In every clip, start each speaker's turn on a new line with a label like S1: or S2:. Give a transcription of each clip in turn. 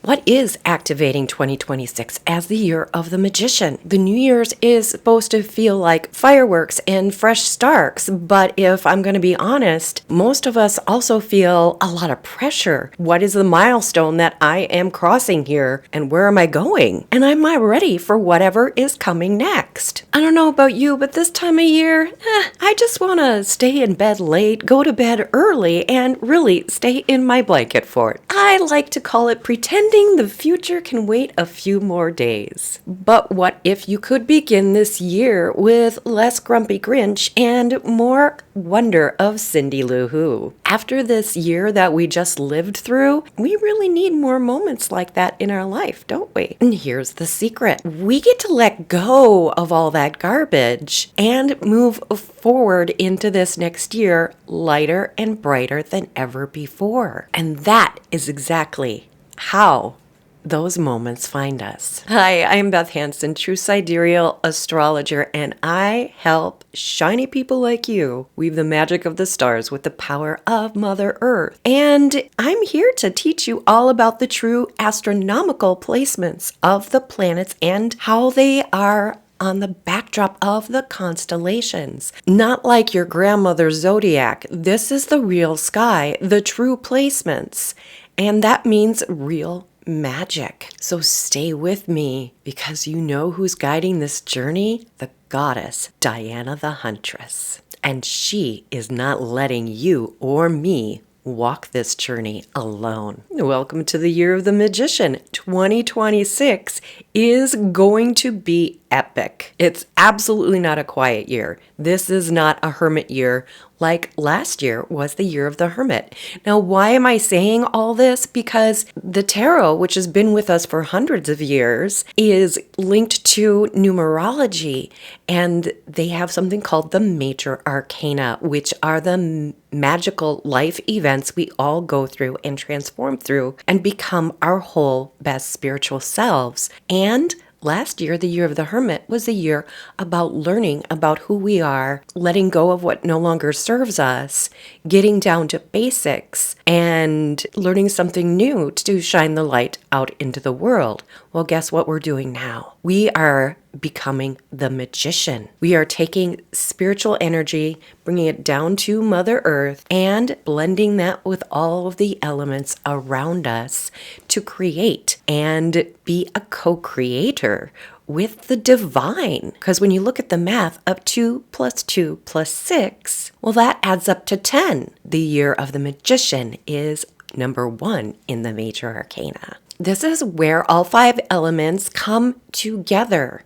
S1: What is activating 2026 as the year of the magician? The New Year's is supposed to feel like fireworks and fresh starts, but if I'm going to be honest, most of us also feel a lot of pressure. What is the milestone that I am crossing here, and where am I going? And am I ready for whatever is coming next? I don't know about you, but this time of year, I just want to stay in bed late, go to bed early, and really stay in my blanket for it. I like to call it pretending the future can wait a few more days. But what if you could begin this year with less grumpy Grinch and more wonder of Cindy Lou Who? After this year that we just lived through, we really need more moments like that in our life, don't we? And here's the secret. We get to let go of all that garbage and move forward into this next year lighter and brighter than ever before. And that is exactly how those moments find us. Hi, I'm Beth Hansen, True Sidereal Astrologer, and I help shiny people like you weave the magic of the stars with the power of Mother Earth. And I'm here to teach you all about the true astronomical placements of the planets and how they are on the backdrop of the constellations. Not like your grandmother's zodiac. This is the real sky, the true placements. And that means real magic. So stay with me, because you know who's guiding this journey? The goddess Diana the Huntress. And she is not letting you or me walk this journey alone. Welcome to the year of the magician. 2026 is going to be epic. It's absolutely not a quiet year. This is not a hermit year like last year was the year of the Hermit. Now, why am I saying all this? Because the tarot, which has been with us for hundreds of years, is linked to numerology, and they have something called the major arcana, which are the magical life events we all go through and transform through and become our whole best spiritual selves. And last year, the year of the Hermit, was a year about learning about who we are, letting go of what no longer serves us, getting down to basics, and learning something new to shine the light out into the world. Well, guess what we're doing now? We are becoming the magician. We are taking spiritual energy, bringing it down to Mother Earth, and blending that with all of the elements around us to create and be a co-creator with the divine. Because when you look at the math of 2 + 2 + 6, well, that adds up to 10. The year of the magician is number 1 in the major arcana. This is where all 5 elements come together.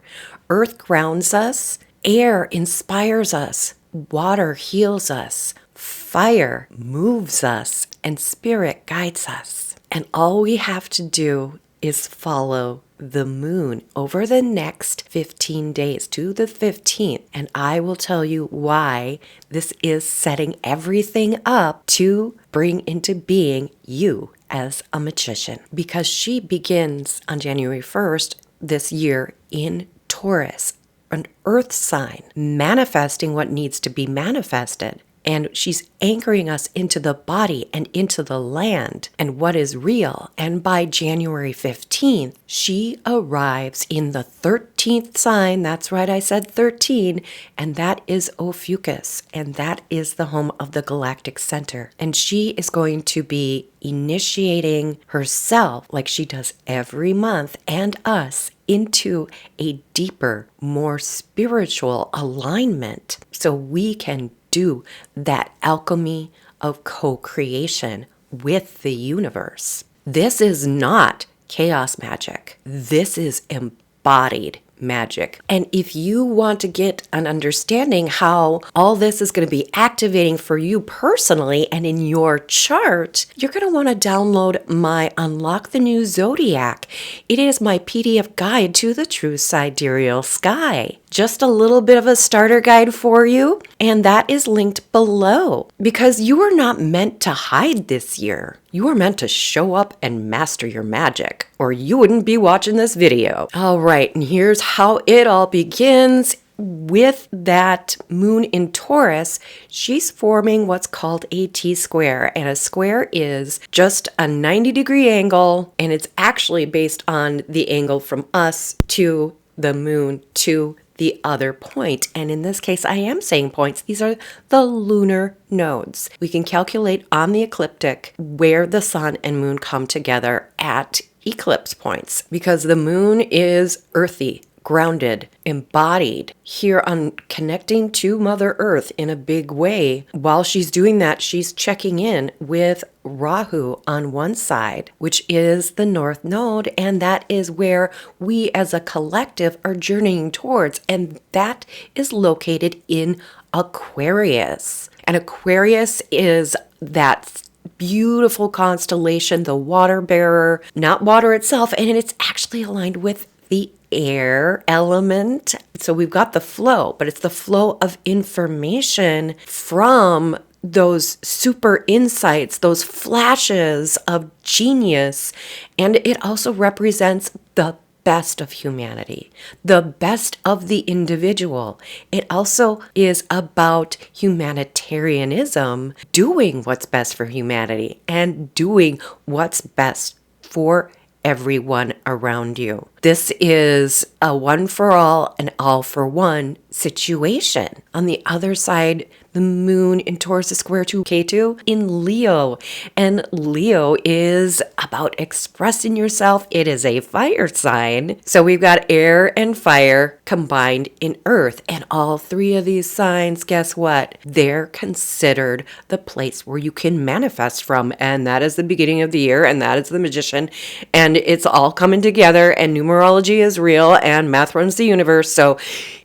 S1: Earth grounds us, air inspires us, water heals us, fire moves us, and spirit guides us. And all we have to do is follow the moon over the next 15 days to the 15th. And I will tell you why this is setting everything up to bring into being you as a magician. Because she begins on January 1st this year in Taurus, an earth sign, manifesting what needs to be manifested. And she's anchoring us into the body and into the land and what is real. And by January 15th, she arrives in the 13th sign. That's right, I said 13. And that is Ophiuchus. And that is the home of the galactic center. And she is going to be initiating herself, like she does every month, and us into a deeper, more spiritual alignment so we can do that alchemy of co-creation with the universe. This is not chaos magic. This is embodied magic. And if you want to get an understanding how all this is going to be activating for you personally and in your chart, you're going to want to download my Unlock the New Zodiac. It is my PDF guide to the true sidereal sky. Just a little bit of a starter guide for you, and that is linked below. Because you are not meant to hide this year. You are meant to show up and master your magic, or you wouldn't be watching this video. All right, and here's how it all begins. with that moon in Taurus, she's forming what's called a T-square. And a square is just a 90-degree angle, and it's actually based on the angle from us to the moon to the other point. And in this case, I am saying points. These are the lunar nodes. We can calculate on the ecliptic where the sun and moon come together at eclipse points, because the moon is earthy, grounded, embodied here on connecting to Mother Earth in a big way. While she's doing that, she's checking in with Rahu on one side, which is the North Node, and that is where we as a collective are journeying towards, and that is located in Aquarius. And Aquarius is that beautiful constellation, the water bearer, not water itself, and it's actually aligned with the air element. So we've got the flow, but it's the flow of information from those super insights, those flashes of genius. And it also represents the best of humanity, the best of the individual. It also is about humanitarianism, doing what's best for humanity and doing what's best for everyone around you. This is a one for all and all for one situation. On the other side, the moon in Taurus is square to Ketu in Leo. And Leo is about expressing yourself. It is a fire sign. So we've got air and fire combined in earth. And all three of these signs, guess what? They're considered the place where you can manifest from. And that is the beginning of the year. And that is the magician. And it's all coming together. And numerology is real. And math runs the universe. So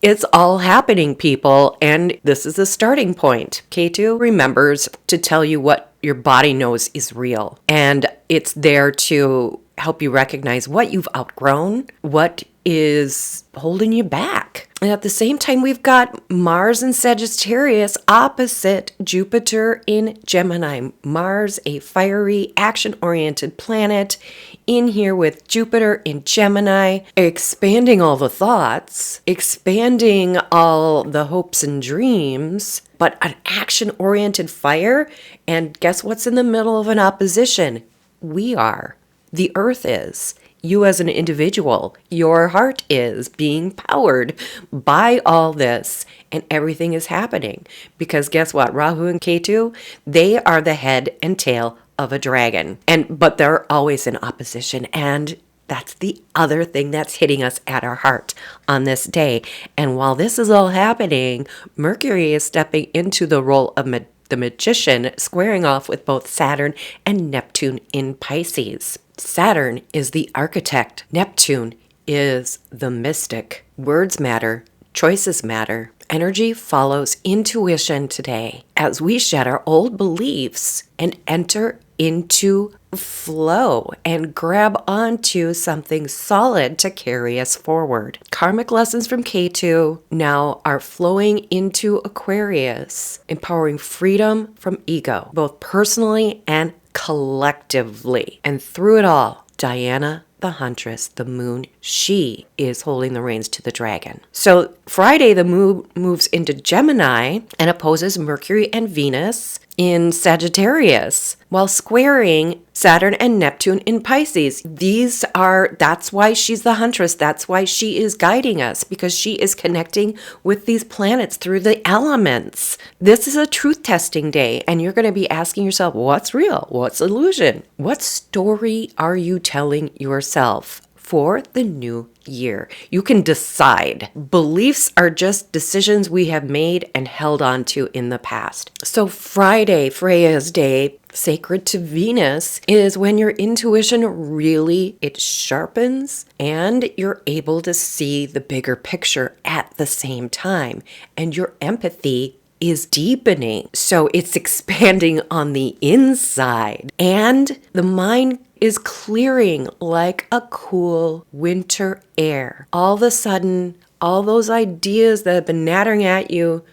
S1: it's all happening, people. And this is the starting point. Ketu remembers to tell you what your body knows is real. And it's there to help you recognize what you've outgrown, what is holding you back. And at the same time, we've got Mars in Sagittarius opposite Jupiter in Gemini. Mars, a fiery, action-oriented planet, in here with Jupiter in Gemini, expanding all the thoughts, expanding all the hopes and dreams, but an action-oriented fire. And guess what's in the middle of an opposition? We are. The Earth is. You as an individual, your heart is being powered by all this, and everything is happening. Because guess what? Rahu and Ketu, they are the head and tail of a dragon. But they're always in opposition, and that's the other thing that's hitting us at our heart on this day. And while this is all happening, Mercury is stepping into the role of the magician, squaring off with both Saturn and Neptune in Pisces. Saturn is the architect. Neptune is the mystic. Words matter. Choices matter. Energy follows intuition today as we shed our old beliefs and enter into flow and grab onto something solid to carry us forward. Karmic lessons from Ketu now are flowing into Aquarius, empowering freedom from ego, both personally and collectively. And through it all, Diana, the Huntress, the moon, she is holding the reins to the dragon. So Friday, the moon moves into Gemini and opposes Mercury and Venus in Sagittarius, while squaring Saturn and Neptune in Pisces. That's why she's the Huntress. That's why she is guiding us, because she is connecting with these planets through the elements. This is a truth testing day, and you're going to be asking yourself, what's real? What's illusion? What story are you telling yourself for the new year? You can decide. Beliefs are just decisions we have made and held on to in the past. So Friday, Freya's day, sacred to Venus, is when your intuition really, it sharpens and you're able to see the bigger picture at the same time. And your empathy is deepening. So it's expanding on the inside. And the mind is clearing like a cool winter air. All of a sudden, all those ideas that have been nattering at you,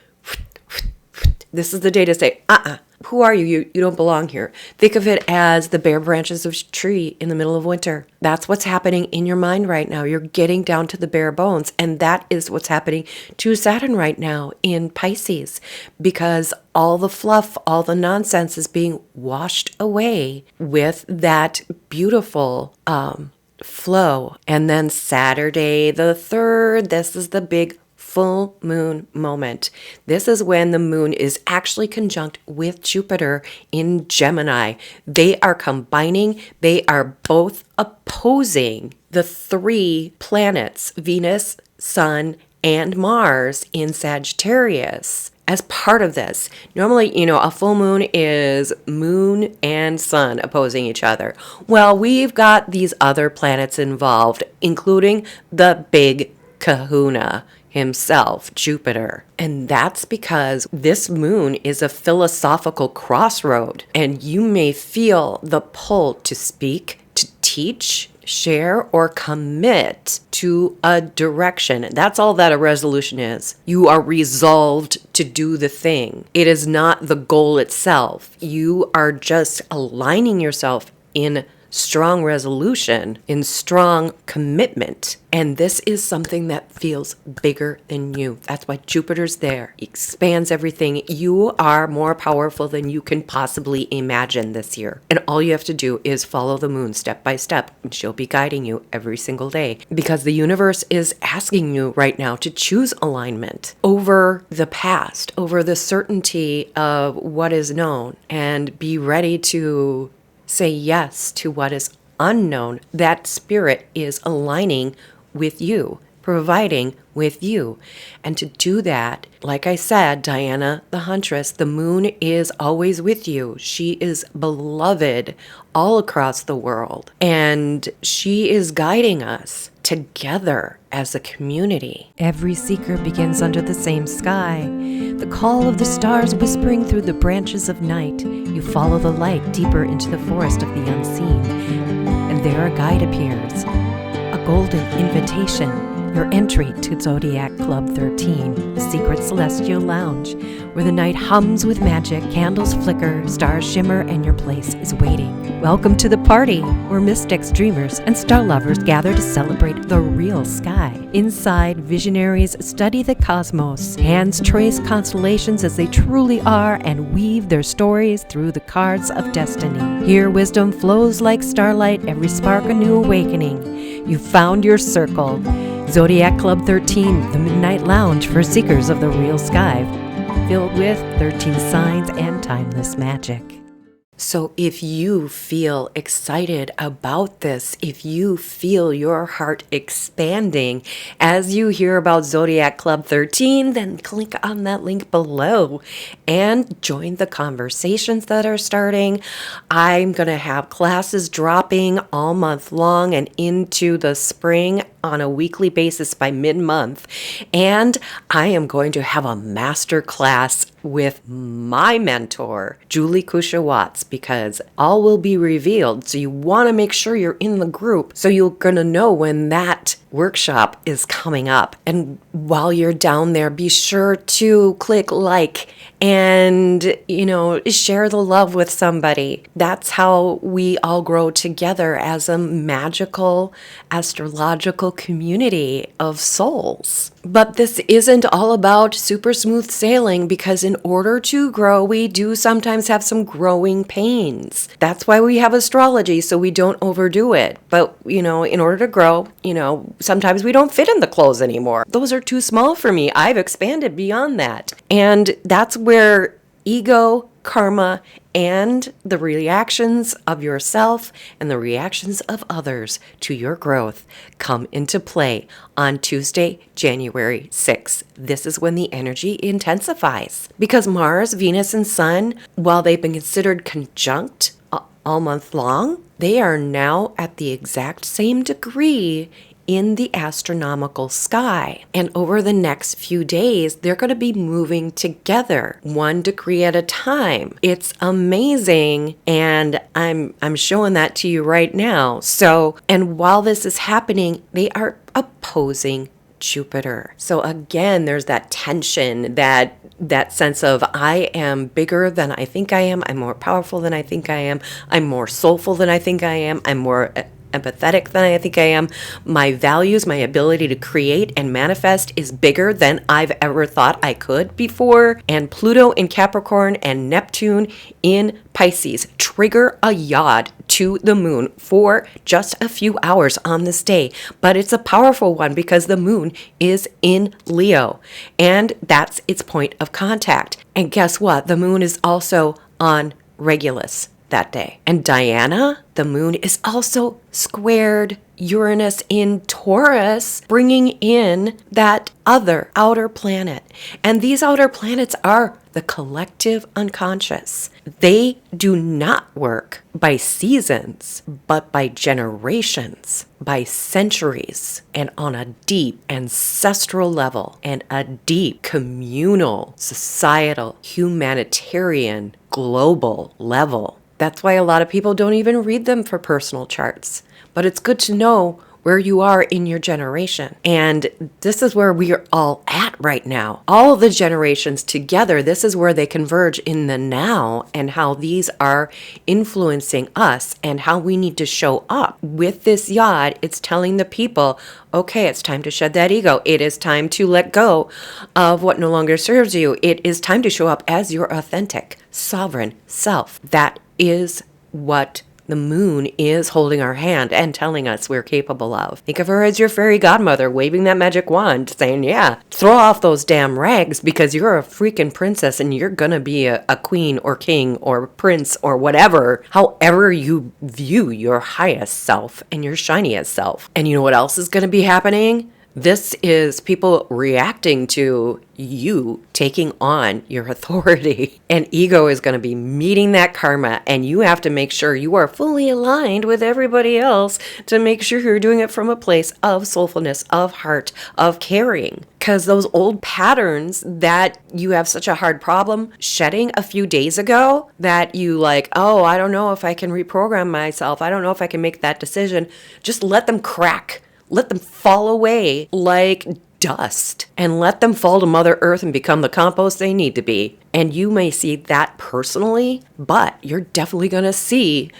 S1: this is the day to say, Who are you? You don't belong here. Think of it as the bare branches of a tree in the middle of winter. That's what's happening in your mind right now. You're getting down to the bare bones. And that is what's happening to Saturn right now in Pisces, because all the fluff, all the nonsense is being washed away with that beautiful flow. And then Saturday the 3rd, this is the big full moon moment. This is when the moon is actually conjunct with Jupiter in Gemini. They are combining, they are both opposing the 3 planets, Venus, Sun, and Mars in Sagittarius. As part of this, normally, a full moon is moon and sun opposing each other. Well, we've got these other planets involved, including the big kahuna himself, Jupiter. And that's because this moon is a philosophical crossroad, and you may feel the pull to speak, to teach, share, or commit to a direction. That's all that a resolution is. You are resolved to do the thing. It is not the goal itself. You are just aligning yourself in strong resolution, in strong commitment. And this is something that feels bigger than you. That's why Jupiter's there. He expands everything. You are more powerful than you can possibly imagine this year. And all you have to do is follow the moon step by step, and she'll be guiding you every single day. Because the universe is asking you right now to choose alignment over the past, over the certainty of what is known, and be ready to say yes to what is unknown. That spirit is aligning with you, providing with you. And to do that, like I said, Diana, the Huntress, the moon is always with you. She is beloved all across the world. And she is guiding us together as a community.
S2: Every seeker begins under the same sky. The call of the stars whispering through the branches of night. You follow the light deeper into the forest of the unseen. And there a guide appears. A golden invitation. Your entry to Zodiac Club 13, the secret celestial lounge, where the night hums with magic, candles flicker, stars shimmer, and your place is waiting. Welcome to the party, where mystics, dreamers, and star lovers gather to celebrate the real sky. Inside, visionaries study the cosmos, hands trace constellations as they truly are, and weave their stories through the cards of destiny. Here, wisdom flows like starlight, every spark a new awakening. You found your circle. Zodiac Club 13, the Midnight Lounge for seekers of the real sky, filled with 13 signs and timeless magic.
S1: So if you feel excited about this, if you feel your heart expanding as you hear about Zodiac Club 13, then click on that link below and join the conversations that are starting. I'm going to have classes dropping all month long and into the spring on a weekly basis by mid-month. And I am going to have a master class with my mentor, Julie Kusha-Watts, because all will be revealed. So you want to make sure you're in the group so you're going to know when that workshop is coming up. And while you're down there, be sure to click like and, share the love with somebody. That's how we all grow together as a magical, astrological community of souls. But this isn't all about super smooth sailing, because in order to grow, we do sometimes have some growing pains. That's why we have astrology, so we don't overdo it. But, in order to grow, sometimes we don't fit in the clothes anymore. Those are too small for me. I've expanded beyond that. And that's where ego, karma, and the reactions of yourself and the reactions of others to your growth come into play on Tuesday, January 6th. This is when the energy intensifies, because Mars, Venus, and Sun, while they've been considered conjunct all month long, they are now at the exact same degree in the astronomical sky. And over the next few days, they're going to be moving together 1 degree at a time. It's amazing. And I'm showing that to you right now. So, and while this is happening, they are opposing Jupiter. So again, there's that tension, that sense of I am bigger than I think I am. I'm more powerful than I think I am. I'm more soulful than I think I am. I'm more empathetic than I think I am. My values, my ability to create and manifest is bigger than I've ever thought I could before. And Pluto in Capricorn and Neptune in Pisces trigger a yod to the moon for just a few hours on this day. But it's a powerful one because the moon is in Leo and that's its point of contact. And guess what? The moon is also on Regulus that day. And Diana, the moon, is also squared Uranus in Taurus, bringing in that other outer planet. And these outer planets are the collective unconscious. They do not work by seasons, but by generations, by centuries, and on a deep ancestral level, and a deep communal, societal, humanitarian, global level. That's why a lot of people don't even read them for personal charts. But it's good to know where you are in your generation. And this is where we are all at right now. All the generations together, this is where they converge in the now and how these are influencing us and how we need to show up. With this yod, it's telling the people, okay, it's time to shed that ego. It is time to let go of what no longer serves you. It is time to show up as your authentic, sovereign self. That is what the moon is holding our hand and telling us we're capable of. Think of her as your fairy godmother waving that magic wand saying, yeah, throw off those damn rags because you're a freaking princess and you're gonna be a queen or king or prince or whatever, however you view your highest self and your shiniest self. And you know what else is gonna be happening? This is people reacting to you taking on your authority. And ego is going to be meeting that karma. And you have to make sure you are fully aligned with everybody else to make sure you're doing it from a place of soulfulness, of heart, of caring. Because those old patterns that you have such a hard problem shedding a few days ago, that you like, oh, I don't know if I can reprogram myself. I don't know if I can make that decision. Just let them crack. Let them fall away like dust and let them fall to Mother Earth and become the compost they need to be. And you may see that personally, but you're definitely going to see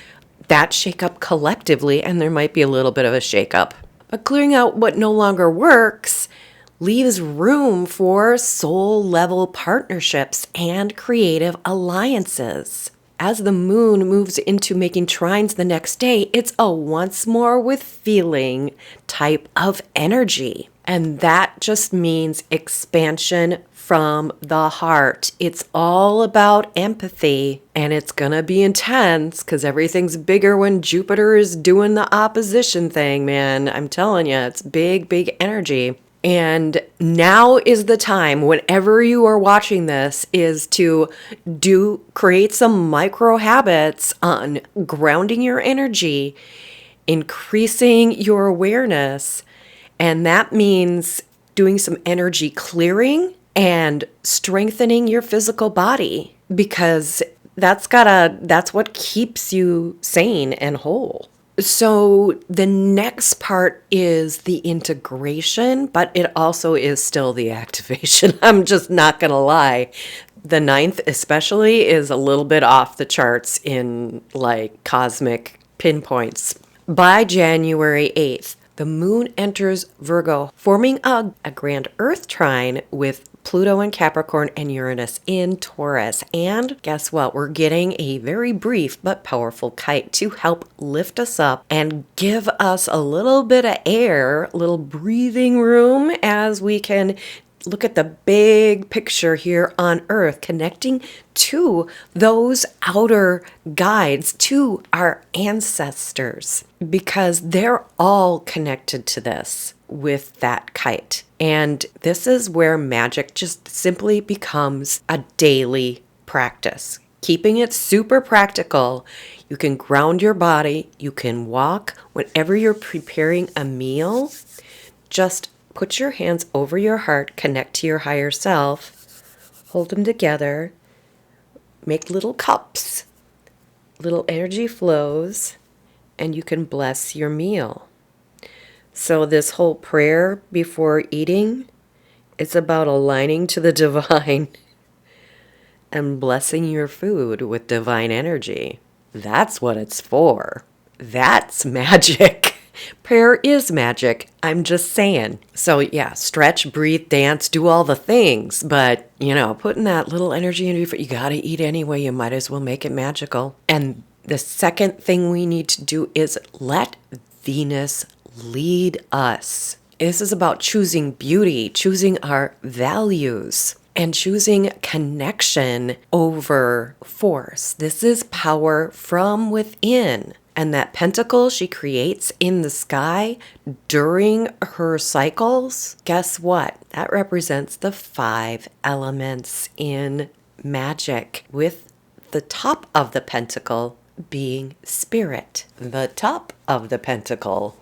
S1: that shake up collectively, and there might be a little bit of a shake up. But clearing out what no longer works leaves room for soul level partnerships and creative alliances. As the moon moves into making trines the next day, it's a once more with feeling type of energy. And that just means expansion from the heart. It's all about empathy, and it's gonna be intense because everything's bigger when Jupiter is doing the opposition thing, man. I'm telling you, it's big, big energy. And now is the time, whenever you are watching this, is to create some micro habits on grounding your energy, increasing your awareness. And that means doing some energy clearing and strengthening your physical body, because that's what keeps you sane and whole. So the next part is the integration, but it also is still the activation. I'm just not going to lie. The 9th especially is a little bit off the charts in like cosmic pinpoints. By January 8th, the moon enters Virgo, forming a grand Earth trine with Pluto in Capricorn and Uranus in Taurus. And guess what? We're getting a very brief but powerful kite to help lift us up and give us a little bit of air, a little breathing room as we can look at the big picture here on Earth, connecting to those outer guides, to our ancestors, because they're all connected to this with that kite. And this is where magic just simply becomes a daily practice. Keeping it super practical. You can ground your body. You can walk. Whenever you're preparing a meal, just put your hands over your heart, connect to your higher self, hold them together, make little cups, little energy flows, and you can bless your meal. So this whole prayer before eating, it's about aligning to the divine and blessing your food with divine energy. That's what it's for. That's magic. Prayer is magic. I'm just saying. So yeah, stretch, breathe, dance, do all the things. But, putting that little energy into your food, you got to eat anyway. You might as well make it magical. And the second thing we need to do is let Venus lead us. This is about choosing beauty, choosing our values, and choosing connection over force. This is power from within. And that pentacle she creates in the sky during her cycles, guess what? That represents the 5 elements in magic, with the top of the pentacle being spirit. The top of the pentacle.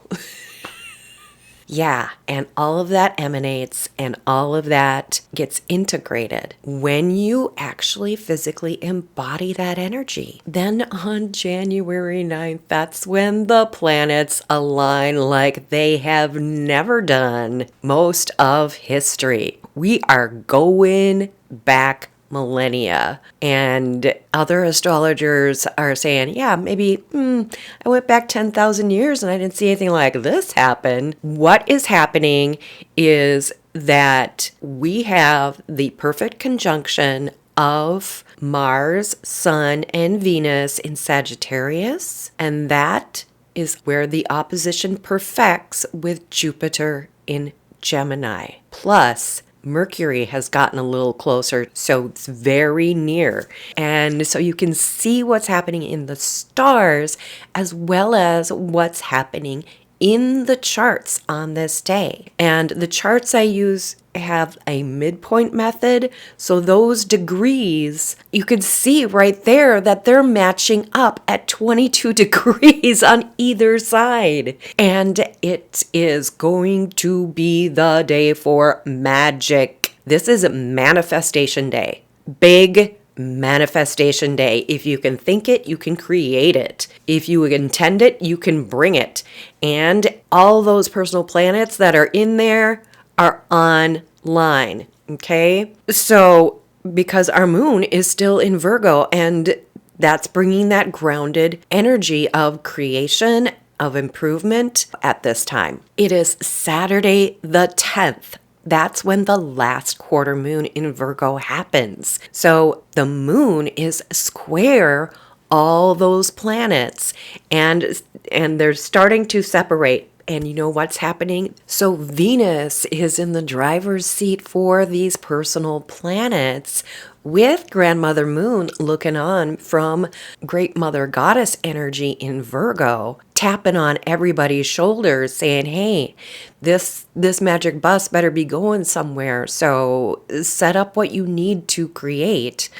S1: Yeah, and all of that emanates and all of that gets integrated when you actually physically embody that energy. Then on January 9th, that's when the planets align like they have never done most of history. We are going back millennia, and other astrologers are saying, yeah, maybe I went back 10,000 years and I didn't see anything like this happen. What is happening is that we have the perfect conjunction of Mars, Sun, and Venus in Sagittarius, and that is where the opposition perfects with Jupiter in Gemini. Plus, Mercury has gotten a little closer, so it's very near. And so you can see what's happening in the stars as well as what's happening in the charts on this day. And the charts I use have a midpoint method. So those degrees, you can see right there that they're matching up at 22 degrees on either side. And it is going to be the day for magic. This is manifestation day. Big manifestation day. If you can think it, you can create it. If you intend it, you can bring it. And all those personal planets that are in there are online. Okay? So, because our moon is still in Virgo, and that's bringing that grounded energy of creation, of improvement at this time. It is Saturday the 10th. That's when the last quarter moon in Virgo happens. So the moon is square all those planets, and they're starting to separate. And you know what's happening? So Venus is in the driver's seat for these personal planets, with Grandmother Moon looking on from Great Mother Goddess energy in Virgo, tapping on everybody's shoulders saying, hey, this magic bus better be going somewhere. So set up what you need to create.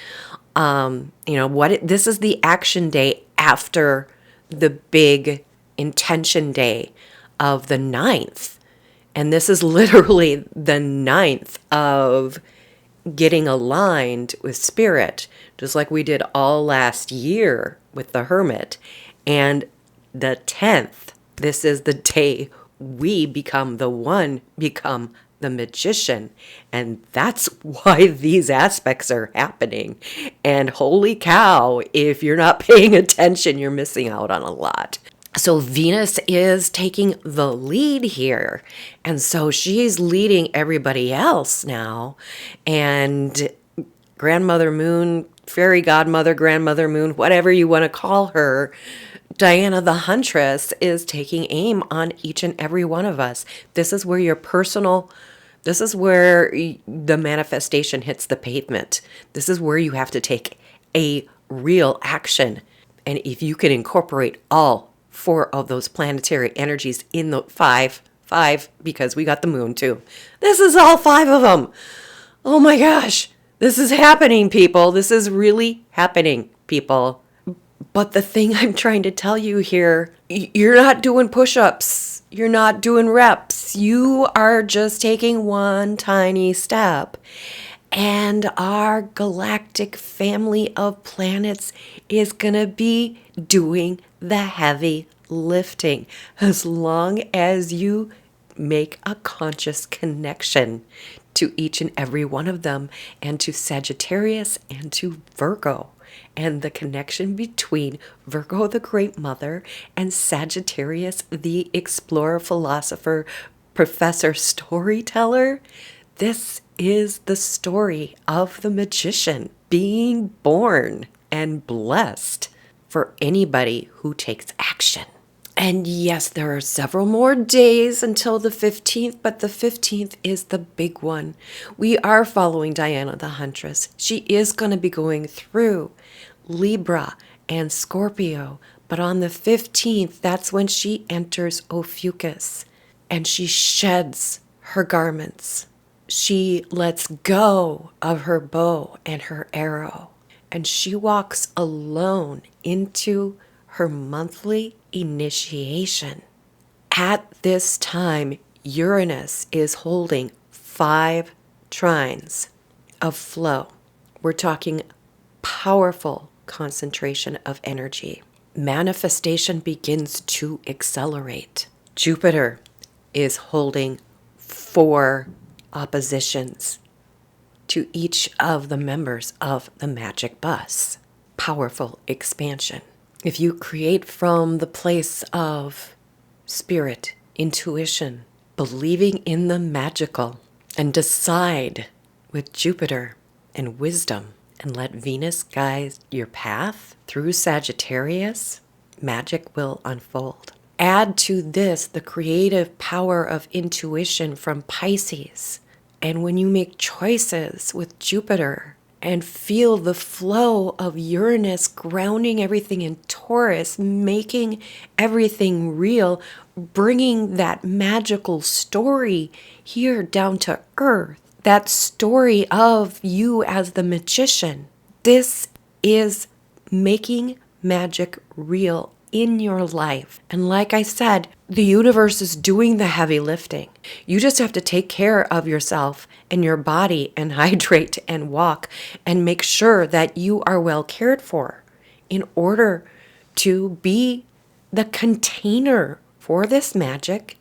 S1: This is the action day after the big intention day of the 9th. And this is literally the 9th of getting aligned with spirit, just like we did all last year with the Hermit. And the 10th, this is the day we become the magician. And that's why these aspects are happening. And holy cow, if you're not paying attention, you're missing out on a lot. So Venus is taking the lead here. And so she's leading everybody else now. And Grandmother Moon, Fairy Godmother, Grandmother Moon, whatever you want to call her, Diana the Huntress, is taking aim on each and every one of us. This is where this is where the manifestation hits the pavement. This is where you have to take a real action. And if you can incorporate all 4 of those planetary energies in the five, because we got the moon too. This is all 5 of them. Oh my gosh. This is happening, people. This is really happening, people. But the thing I'm trying to tell you here, you're not doing push-ups. You're not doing reps. You are just taking one tiny step. And our galactic family of planets is going to be doing the heavy lifting. As long as you make a conscious connection to each and every one of them, and to Sagittarius and to Virgo, and the connection between Virgo, the Great Mother, and Sagittarius, the explorer, philosopher, professor, storyteller. This is the story of the magician being born and blessed for anybody who takes action. And yes, there are several more days until the 15th, but the 15th is the big one. We are following Diana the Huntress. She is going to be going through Libra and Scorpio, but on the 15th, that's when she enters Ophiuchus, and she sheds her garments. She lets go of her bow and her arrow, and she walks alone into her monthly initiation. At this time, Uranus is holding 5 trines of flow. We're talking powerful concentration of energy. Manifestation begins to accelerate. Jupiter is holding 4 oppositions to each of the members of the magic bus. Powerful expansion. If you create from the place of spirit, intuition, believing in the magical, and decide with Jupiter and wisdom, and let Venus guide your path through Sagittarius, magic will unfold. Add to this the creative power of intuition from Pisces. And when you make choices with Jupiter and feel the flow of Uranus grounding everything in Taurus, making everything real, bringing that magical story here down to earth, that story of you as the magician. This is making magic real in your life. And like I said, the universe is doing the heavy lifting. You just have to take care of yourself and your body and hydrate and walk and make sure that you are well cared for in order to be the container for this magic.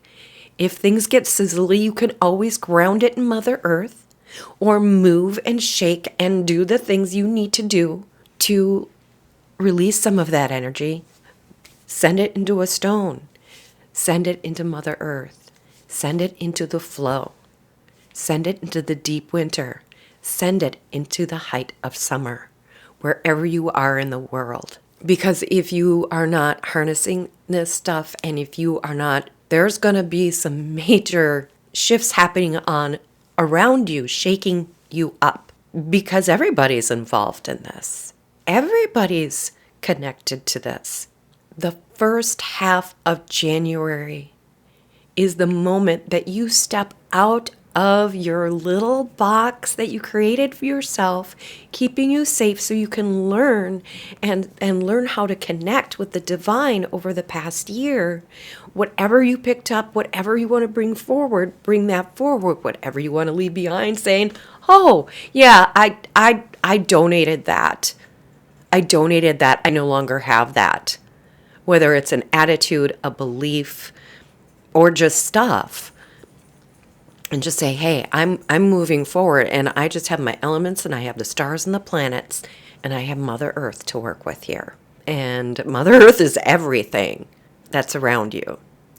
S1: If things get sizzly, you can always ground it in Mother Earth or move and shake and do the things you need to do to release some of that energy. Send it into a stone. Send it into Mother Earth. Send it into the flow. Send it into the deep winter. Send it into the height of summer, wherever you are in the world. Because if you are not harnessing this stuff, and if you are not, there's going to be some major shifts happening on around you, shaking you up. Because everybody's involved in this. Everybody's connected to this. The first half of January is the moment that you step out of your little box that you created for yourself, keeping you safe so you can learn and learn how to connect with the divine over the past year. Whatever you picked up, whatever you want to bring forward, bring that forward. Whatever you want to leave behind, saying, oh, yeah, I donated that. I donated that. I no longer have that. Whether it's an attitude, a belief, or just stuff. And just say, hey, I'm moving forward, and I just have my elements, and I have the stars and the planets, and I have Mother Earth to work with here. And Mother Earth is everything that's around you.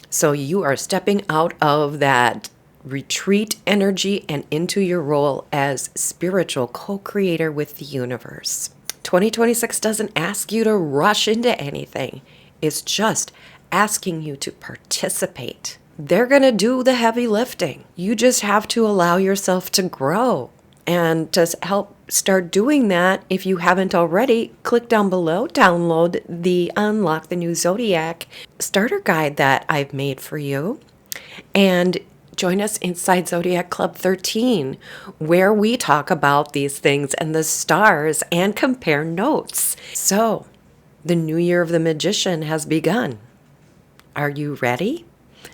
S1: So you are stepping out of that retreat energy and into your role as spiritual co-creator with the universe. 2026 doesn't ask you to rush into anything. It's just asking you to participate. They're going to do the heavy lifting. You just have to allow yourself to grow. And to help start doing that, if you haven't already, click down below, download the Unlock the New Zodiac starter guide that I've made for you. And join us inside Zodiac Club 13, where we talk about these things and the stars and compare notes. So, the new year of the magician has begun. Are you ready?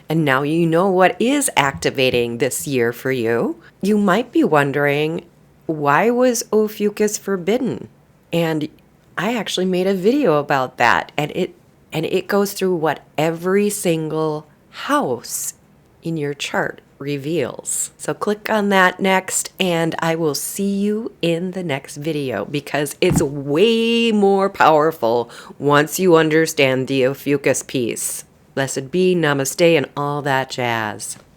S1: And now you know what is activating this year for you. You might be wondering, why was Ophiuchus forbidden? And I actually made a video about that. And it goes through what every single house in your chart reveals. So click on that next, and I will see you in the next video because it's way more powerful once you understand the Ophiuchus piece. Blessed be, namaste, and all that jazz.